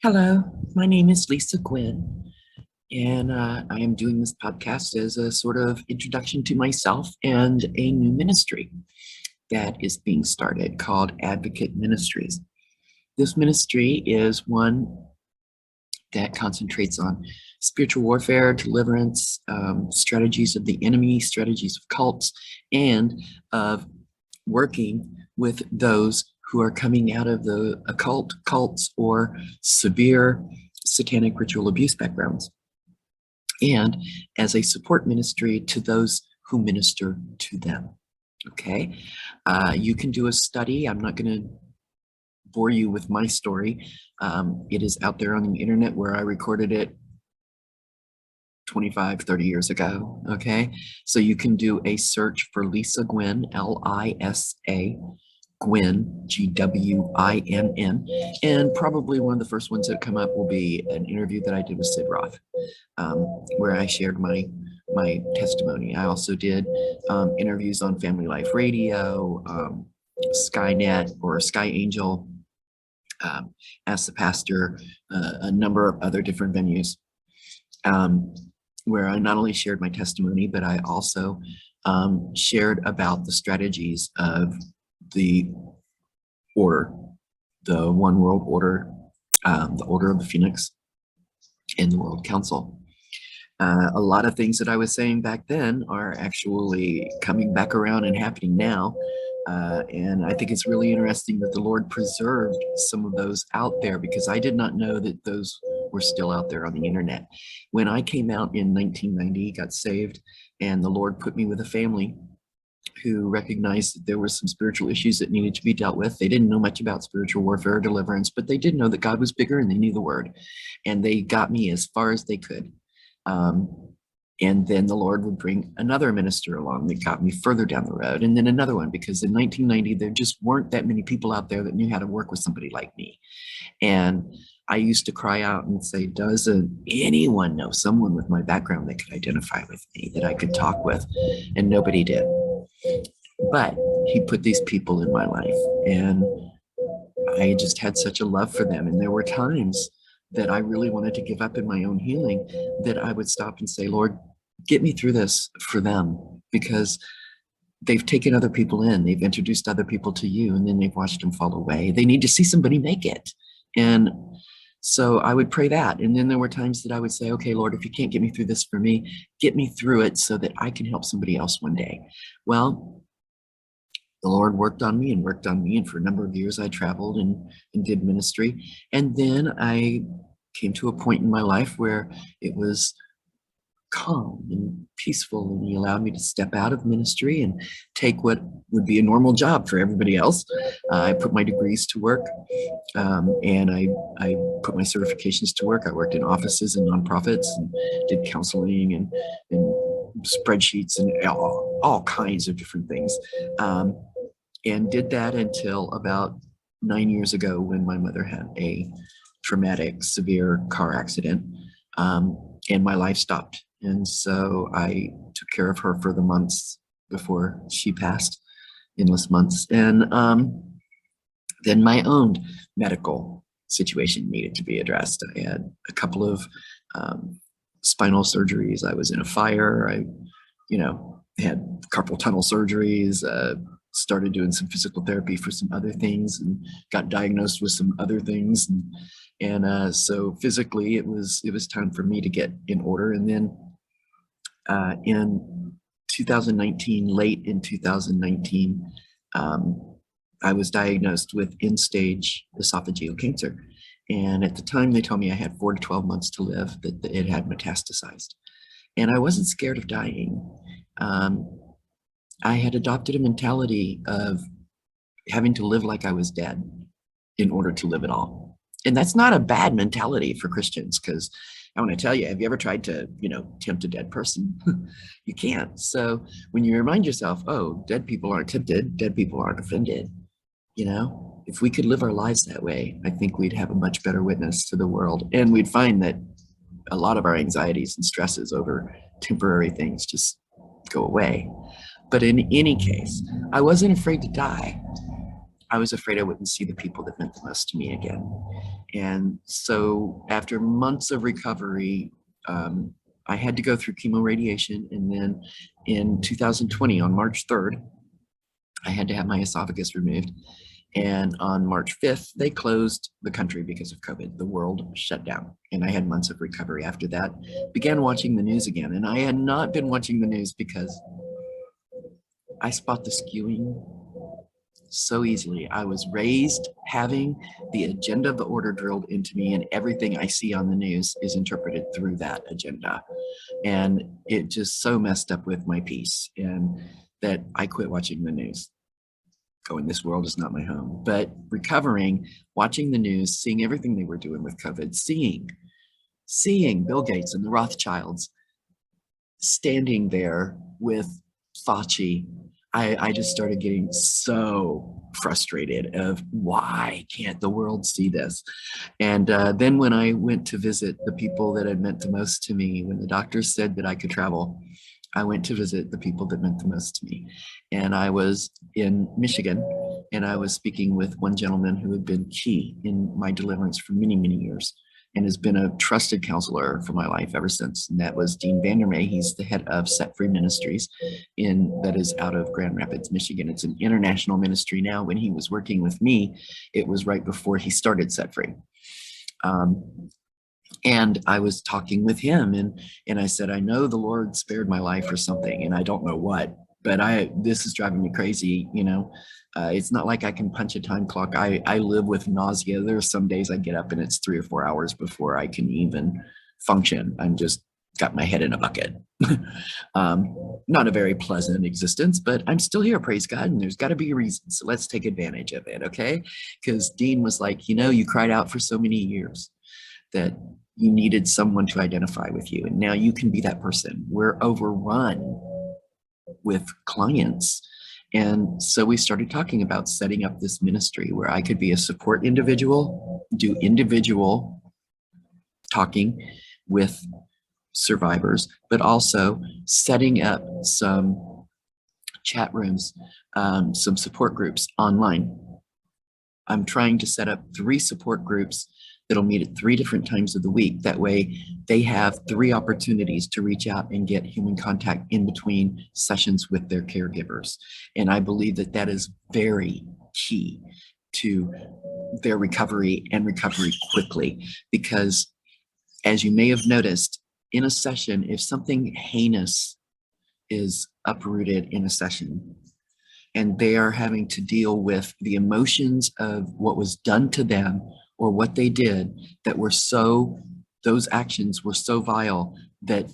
Hello, my name is Lisa Gwynn, and I am doing this podcast as a sort of introduction to myself and a new ministry that is being started called Advocate Ministries. This ministry is one that concentrates on spiritual warfare, deliverance, strategies of the enemy, strategies of cults, and of working with those who are coming out of the occult, cults, or severe satanic ritual abuse backgrounds, and as a support ministry to those who minister to them. Okay, you can do a study. I'm not going to bore you with my story. It is out there on the internet where I recorded it 25, 30 years ago. Okay, so you can do a search for Lisa Gwynn, Lisa Gwynn, Gwinn, and probably one of the first ones that come up will be an interview that I did with Sid Roth, where I shared my testimony. I also did interviews on Family Life Radio, Skynet or Sky Angel, Ask the Pastor, a number of other different venues, where I not only shared my testimony, but I also shared about the strategies of the order, the One World Order, the Order of the Phoenix, and the World Council. A lot of things that I was saying back then are actually coming back around and happening now. And I think it's really interesting that the Lord preserved some of those out there, because I did not know that those were still out there on the internet. When I came out in 1990, got saved, and the Lord put me with a family who recognized that there were some spiritual issues that needed to be dealt with. They didn't know much about spiritual warfare or deliverance, but they did know that God was bigger and they knew the word. And they got me as far as they could. And then the Lord would bring another minister along that got me further down the road, and then another one, because in 1990, there just weren't that many people out there that knew how to work with somebody like me. And I used to cry out and say, doesn't anyone know someone with my background that could identify with me, that I could talk with? And nobody did. But he put these people in my life, and I just had such a love for them. And there were times that I really wanted to give up in my own healing, that I would stop and say, Lord, get me through this for them, because they've taken other people in, they've introduced other people to you, and then they've watched them fall away. They need to see somebody make it. And so I would pray that. And then there were times that I would say, okay, Lord, if you can't get me through this for me, get me through it so that I can help somebody else one day. Well, the Lord worked on me and worked on me. And for a number of years, I traveled and did ministry. And then I came to a point in my life where it was calm and peaceful, and he allowed me to step out of ministry and take what would be a normal job for everybody else. I put my degrees to work, and I put my certifications to work. I worked in offices and nonprofits and did counseling and spreadsheets and all kinds of different things, and did that until about 9 years ago, when my mother had a traumatic, severe car accident, and my life stopped. And so I took care of her for the months before she passed, endless months. And then my own medical situation needed to be addressed. I had a couple of spinal surgeries. I was in a fire. I, had carpal tunnel surgeries, started doing some physical therapy for some other things, and got diagnosed with some other things. And so physically it was time for me to get in order. And then in 2019, late in 2019, I was diagnosed with end-stage esophageal cancer. And at the time, they told me I had 4 to 12 months to live, that it had metastasized. And I wasn't scared of dying. I had adopted a mentality of having to live like I was dead in order to live at all. And that's not a bad mentality for Christians, because I want to tell you, have you ever tried to, tempt a dead person? You can't. So when you remind yourself, oh, dead people aren't tempted, dead people aren't offended, if we could live our lives that way, I think we'd have a much better witness to the world. And we'd find that a lot of our anxieties and stresses over temporary things just go away. But in any case, I wasn't afraid to die. I was afraid I wouldn't see the people that meant the most to me again. And so after months of recovery, I had to go through chemoradiation. And then in 2020, on March 3rd, I had to have my esophagus removed. And on March 5th, they closed the country because of COVID. The world shut down. And I had months of recovery after that. Began watching the news again. And I had not been watching the news because I spot the skewing so easily. I was raised having the agenda of the order drilled into me, and everything I see on the news is interpreted through that agenda. And it just so messed up with my peace, and that I quit watching the news. Going, this world is not my home. But recovering, watching the news, seeing everything they were doing with COVID, seeing Bill Gates and the Rothschilds standing there with Fauci, I just started getting so frustrated of why can't the world see this? And then when I went to visit the people that had meant the most to me, when the doctors said that I could travel, I went to visit the people that meant the most to me. And I was in Michigan, and I was speaking with one gentleman who had been key in my deliverance for many, many years, and has been a trusted counselor for my life ever since. And that was Dean Vandermeer. He's the head of Set Free Ministries that is out of Grand Rapids, Michigan. It's an international ministry now. When he was working with me, it was right before he started Set Free. And I was talking with him, and I said, I know the Lord spared my life for something, and I don't know what, but this is driving me crazy. It's not like I can punch a time clock. I live with nausea. There are some days I get up and it's 3 or 4 hours before I can even function. I'm just got my head in a bucket. Not a very pleasant existence, but I'm still here, praise God, and there's got to be a reason. So let's take advantage of it, okay? Because Dean was like, you cried out for so many years that you needed someone to identify with you, and now you can be that person. We're overrun with clients. And so we started talking about setting up this ministry where I could be a support individual, do individual talking with survivors, but also setting up some chat rooms, some support groups online. I'm trying to set up 3 support groups that'll meet at 3 different times of the week. That way they have 3 opportunities to reach out and get human contact in between sessions with their caregivers. And I believe that that is very key to their recovery, and recovery quickly, because as you may have noticed in a session, if something heinous is uprooted in a session, and they are having to deal with the emotions of what was done to them or what they did, those actions were so vile that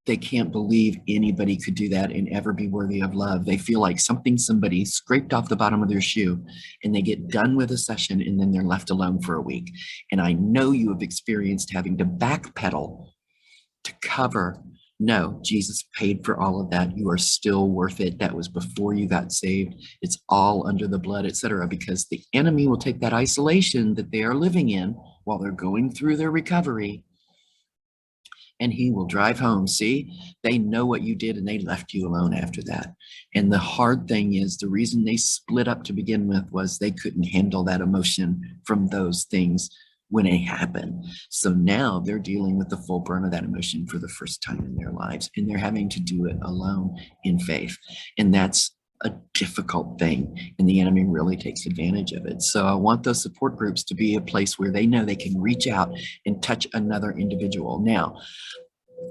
they can't believe anybody could do that and ever be worthy of love. They feel like somebody scraped off the bottom of their shoe, and they get done with a session and then they're left alone for a week. And I know you have experienced having to backpedal to cover. No, Jesus paid for all of that. You are still worth it. That was before you got saved. It's all under the blood, etc. Because the enemy will take that isolation that they are living in while they're going through their recovery, and he will drive home. See, they know what you did, and they left you alone after that. And the hard thing is, the reason they split up to begin with was they couldn't handle that emotion from those things when it happened. So now they're dealing with the full brunt of that emotion for the first time in their lives, and they're having to do it alone in faith. And that's a difficult thing, and the enemy really takes advantage of it. So I want those support groups to be a place where they know they can reach out and touch another individual. Now,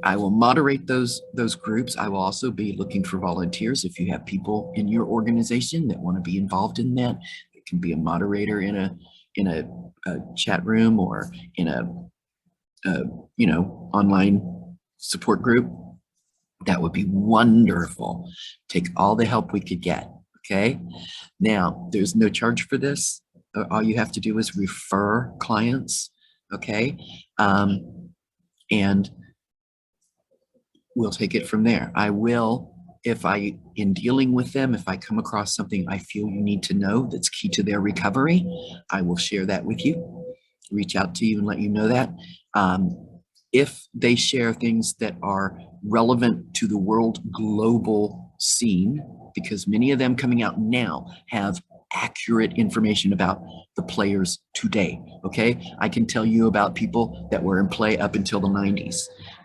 I will moderate those groups. I will also be looking for volunteers. If you have people in your organization that want to be involved in that, it can be a moderator in a chat room or in a online support group. That would be wonderful. Take all the help we could get. Okay. Now, there's no charge for this. All you have to do is refer clients. Okay. And we'll take it from there. I will, in dealing with them, if I come across something I feel you need to know that's key to their recovery, I will share that with you, reach out to you and let you know that. If they share things that are relevant to the world global scene, because many of them coming out now have accurate information about the players today. Okay, I can tell you about people that were in play up until the 90s,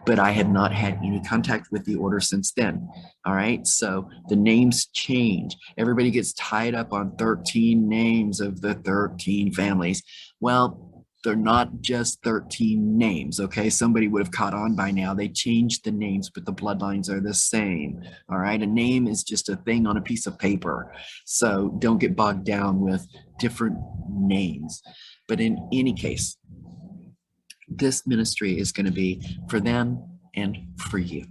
but I have not had any contact with the order since then. All right, so the names change. Everybody gets tied up on 13 names of the 13 families. Well, they're not just 13 names, okay? Somebody would have caught on by now. They changed the names, but the bloodlines are the same, all right? A name is just a thing on a piece of paper. So don't get bogged down with different names. But in any case, this ministry is going to be for them and for you.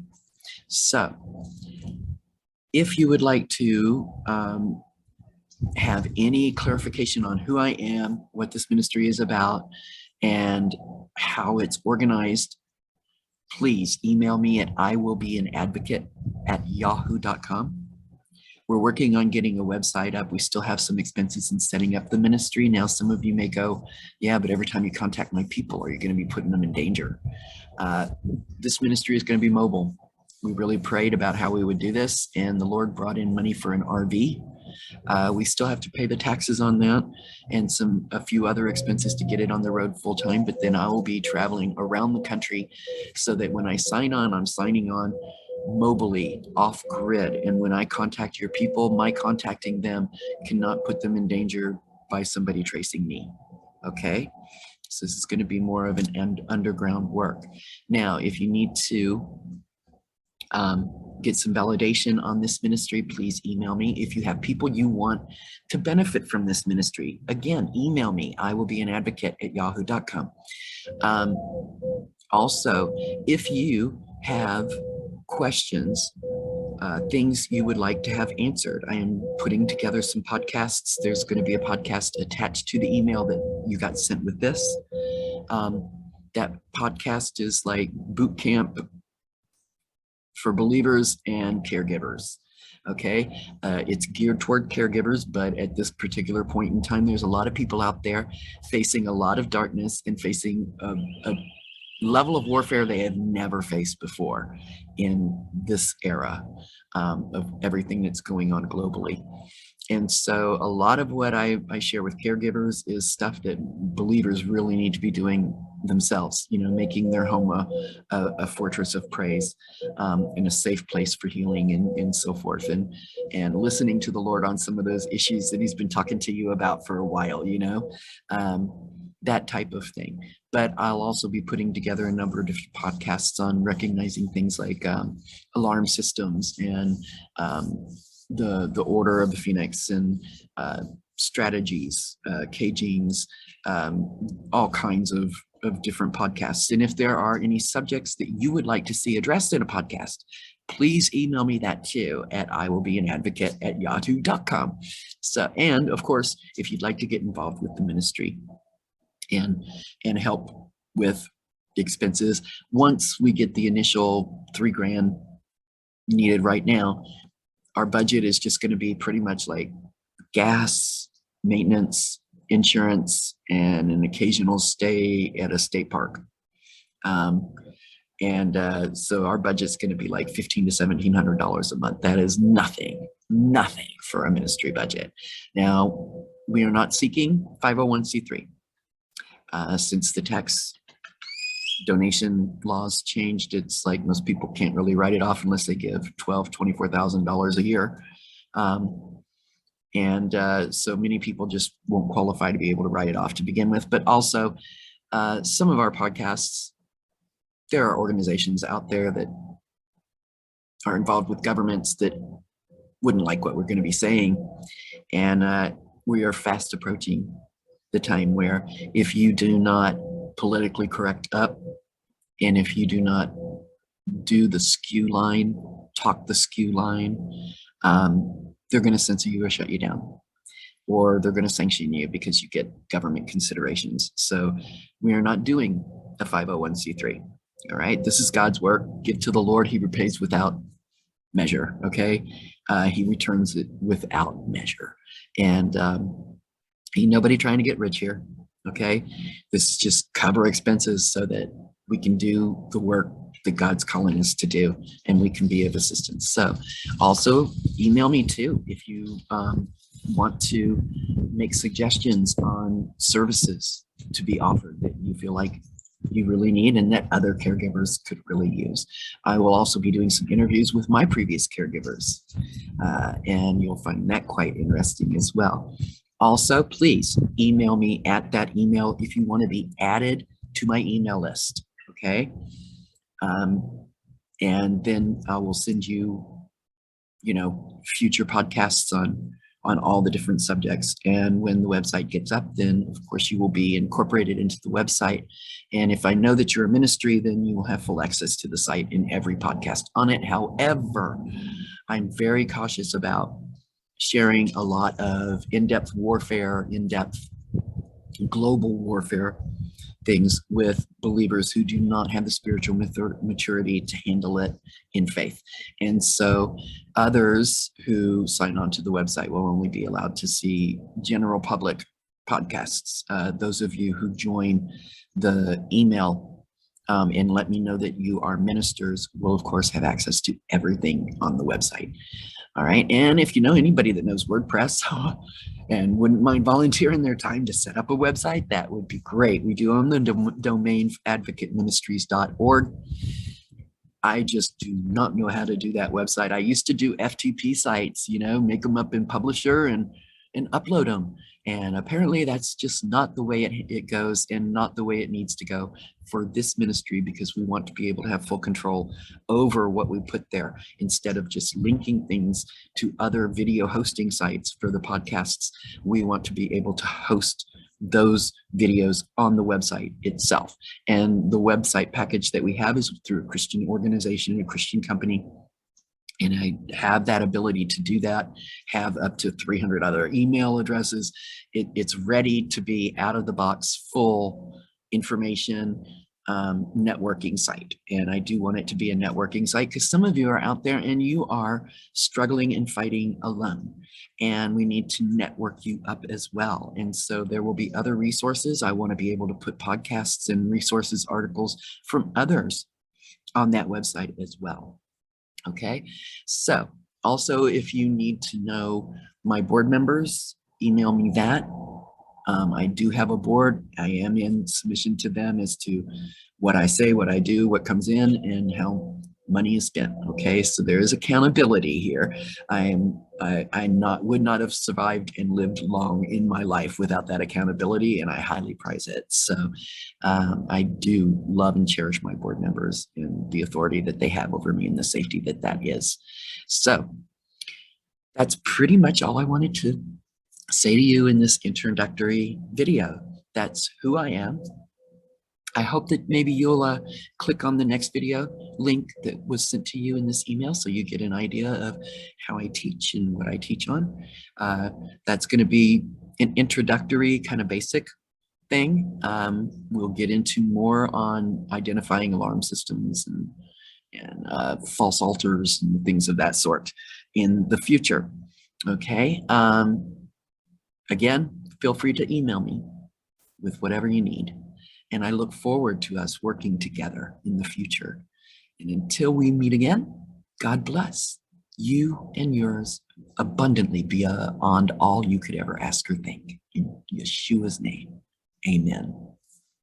So if you would like to have any clarification on who I am, what this ministry is about, and how it's organized, please email me at iwillbeanadvocate@yahoo.com. We're working on getting a website up. We still have some expenses in setting up the ministry. Now, some of you may go, yeah, but every time you contact my people, are you going to be putting them in danger? This ministry is going to be mobile. We really prayed about how we would do this, and the Lord brought in money for an RV. We still have to pay the taxes on that and a few other expenses to get it on the road full time. But then I will be traveling around the country so that when I sign on, I'm signing on mobily, off grid. And when I contact your people, my contacting them cannot put them in danger by somebody tracing me. Okay. So this is going to be more of an underground work. Now, if you need to get some validation on this ministry, please email me. If you have people you want to benefit from this ministry, again, email me. iwillbeanadvocate@yahoo.com. Also, if you have questions, things you would like to have answered, I am putting together some podcasts. There's going to be a podcast attached to the email that you got sent with this. That podcast is like boot camp for believers and caregivers. Okay, it's geared toward caregivers, but at this particular point in time, there's a lot of people out there facing a lot of darkness and facing a level of warfare they have never faced before in this era of everything that's going on globally. And so a lot of what I share with caregivers is stuff that believers really need to be doing themselves, making their home a fortress of praise and a safe place for healing and so forth. And listening to the Lord on some of those issues that he's been talking to you about for a while, that type of thing. But I'll also be putting together a number of different podcasts on recognizing things like alarm systems and the Order of the Phoenix and strategies, K-genes, all kinds of different podcasts. And if there are any subjects that you would like to see addressed in a podcast, please email me that too at iwillbeanadvocate@yahoo.com. So, and of course, if you'd like to get involved with the ministry and help with expenses, once we get the initial $3,000 needed right now, our budget is just going to be pretty much like gas, maintenance, insurance, and an occasional stay at a state park. So our budget's going to be like $1,500 to $1,700 a month. That is nothing for a ministry budget. Now, we are not seeking 501c3. Since the tax donation laws changed, it's like most people can't really write it off unless they give $12,000, $24,000 a year. So many people just won't qualify to be able to write it off to begin with. But also, some of our podcasts, there are organizations out there that are involved with governments that wouldn't like what we're going to be saying. And we are fast approaching the time where if you do not politically correct up, and if you do not do the skew line, talk the skew line, they're going to censor you or shut you down, or they're going to sanction you because you get government considerations. So we are not doing a 501c3. All right. This is God's work. Give to the Lord. He repays without measure. Okay. He returns it without measure. And ain't nobody trying to get rich here. Okay. This is just cover expenses so that we can do the work that God's calling us to do, and we can be of assistance. So also email me too if you want to make suggestions on services to be offered that you feel like you really need and that other caregivers could really use. I will also be doing some interviews with my previous caregivers, and you'll find that quite interesting as well. Also, please email me at that email if you want to be added to my email list, okay? And then I will send you, future podcasts on all the different subjects. And when the website gets up, then of course you will be incorporated into the website. And if I know that you're a ministry, then you will have full access to the site and every podcast on it. However, I'm very cautious about sharing a lot of in-depth warfare, in-depth global warfare things with believers who do not have the spiritual maturity to handle it in faith. And so others who sign on to the website will only be allowed to see general public podcasts. Those of you who join the email and let me know that you are ministers will, of course, have access to everything on the website. All right. And if you know anybody that knows WordPress and wouldn't mind volunteering their time to set up a website, that would be great. We do own the domain advocateministries.org. I just do not know how to do that website. I used to do FTP sites, make them up in Publisher and upload them. And apparently that's just not the way it goes and not the way it needs to go for this ministry, because we want to be able to have full control over what we put there instead of just linking things to other video hosting sites for the podcasts. We want to be able to host those videos on the website itself. And the website package that we have is through a Christian organization, a Christian company. And I have that ability to do that, have up to 300 other email addresses. It's ready to be out of the box, full information networking site. And I do want it to be a networking site because some of you are out there and you are struggling and fighting alone. And we need to network you up as well. And so there will be other resources. I want to be able to put podcasts and resources, articles from others on that website as well. Okay, so also if you need to know my board members, email me that. I do have a board. I am in submission to them as to what I say, what I do, what comes in, and how money is spent. Okay, so there is accountability here. Would not have survived and lived long in my life without that accountability, and I highly prize it. So I do love and cherish my board members and the authority that they have over me and the safety that is. So that's pretty much all I wanted to say to you in this introductory video. That's who I am. I hope that maybe you'll click on the next video link that was sent to you in this email so you get an idea of how I teach and what I teach on. That's going to be an introductory kind of basic thing. We'll get into more on identifying alarm systems and false altars and things of that sort in the future. Okay. Again, feel free to email me with whatever you need. And I look forward to us working together in the future. And until we meet again, God bless you and yours abundantly beyond all you could ever ask or think. In Yeshua's name, amen.